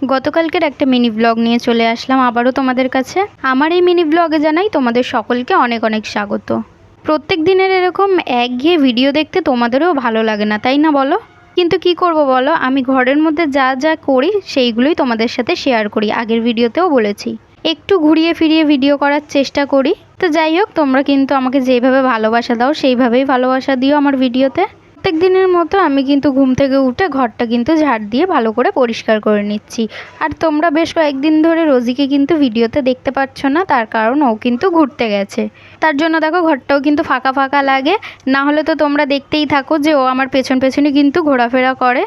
গতকালকের একটা mini blog নিয়ে চলে আসলাম আবারও তোমাদের কাছে। আমার এই মিনি ব্লগে জানাই তোমাদের সকলকে অনেক অনেক স্বাগত। প্রত্যেক দিনের এরকম একঘেয়ে ভিডিও দেখতে তোমাদেরও ভালো লাগে না, তাই না বলো? কিন্তু কি করব বলো, আমি ঘরের মধ্যে যা যা করি সেইগুলোই তোমাদের সাথে শেয়ার করি। আগের ভিডিওতেও বলেছি একটু ঘুরিয়ে ফিরিয়ে ভিডিও করার চেষ্টা করি। তো যাই হোক, তোমরা কিন্তু আমাকে যেভাবে ভালোবাসা দাও সেইভাবেই ভালোবাসা দিও আমার ভিডিওতে। প্রত্যেক দিনের মতো আমি কিন্তু ঘুম থেকে উঠে ঘরটা কিন্তু ঝাড় দিয়ে ভালো করে পরিষ্কার করে নিচ্ছি। আর তোমরা বেশ কয়েকদিন ধরে রোজিকে কিন্তু ভিডিওতে দেখতে পাচ্ছ না, তার কারণ ও কিন্তু ঘুরতে গেছে। তার জন্য দেখো ঘরটাও কিন্তু ফাঁকা ফাঁকা লাগে। না হলে তো তোমরা দেখতেই থাকো যে ও আমার পেছন পেছনে কিন্তু ঘোরাফেরা করে।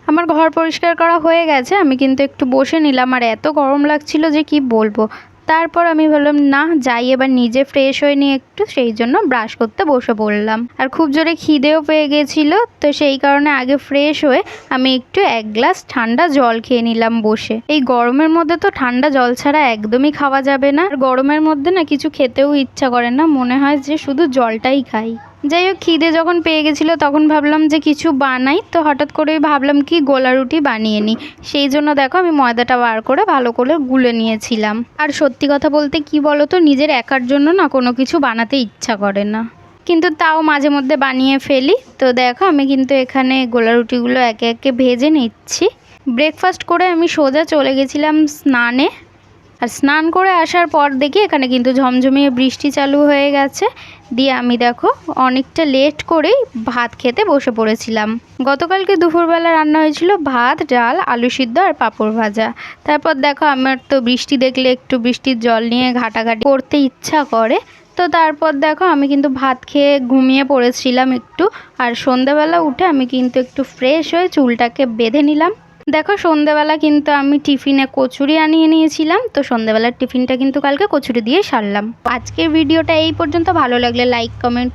আমার ঘর পরিষ্কার করা হয়ে গেছে, আমি কিন্তু একটু বসে নিলাম। আর এত গরম লাগছিল যে কি বলবো। তারপর আমি ভাবলাম না যাই, এবার নিজে ফ্রেশ হয়ে নিয়ে একটু, সেই জন্য ব্রাশ করতে বসে পড়লাম। আর খুব জোরে খিদেও পেয়ে গেছিলো, তো সেই কারণে আগে ফ্রেশ হয়ে আমি একটু 1 গ্লাস ঠান্ডা জল খেয়ে নিলাম বসে। এই গরমের মধ্যে তো ঠান্ডা জল ছাড়া একদমই খাওয়া যাবে না। আর গরমের মধ্যে না কিছু খেতেও ইচ্ছা করে না, মনে হয় যে শুধু জলটাই খাই। যাই হোক, খিদে যখন পেয়ে গেছিলো তখন ভাবলাম যে কিছু বানাই। তো হঠাৎ করে ভাবলাম কি গোলা রুটি বানিয়ে নিই। সেই জন্য দেখো আমি ময়দাটা বার করে ভালো করে গুলে নিয়েছিলাম। আর সত্যি কথা বলতে কি বলো তো, নিজের একার জন্য না কোনো কিছু বানাতে ইচ্ছা করে না, কিন্তু তাও মাঝে মধ্যে বানিয়ে ফেলি। তো দেখো আমি কিন্তু এখানে গোলা রুটিগুলো একে একে ভেজে নিচ্ছি। ব্রেকফাস্ট করে আমি সোজা চলে গেছিলাম স্নানে। আর স্নান করে আসার পর দেখি এখানে কিন্তু ঝমঝমিয়ে বৃষ্টি চালু হয়ে গেছে। দিয়ে আমি দেখো অনেকটা লেট করেই ভাত খেতে বসে পড়েছিলাম। গতকালকে দুপুরবেলা রান্না হয়েছিল ভাত, ডাল, আলু সিদ্ধ আর পাঁপড় ভাজা। তারপর দেখো আমার তো বৃষ্টি দেখলে একটু বৃষ্টির জল নিয়ে ঘাটাঘাটি করতে ইচ্ছা করে। তো তারপর দেখো আমি কিন্তু ভাত খেয়ে ঘুমিয়ে পড়েছিলাম একটু। আর সন্ধ্যাবেলা উঠে আমি কিন্তু একটু ফ্রেশ হয়ে চুলটাকে বেঁধে নিলাম। দেখো সন্ধ্যাবেলা কিন্তু আমি টিফিনে কচুরি আনিয়ে নিয়েছিলাম। তো সন্ধ্যাবেলার টিফিনটা কিন্তু কালকে কচুরি দিয়ে সারলাম। আজকের ভিডিওটা এই পর্যন্ত। ভালো লাগলে লাইক, কমেন্ট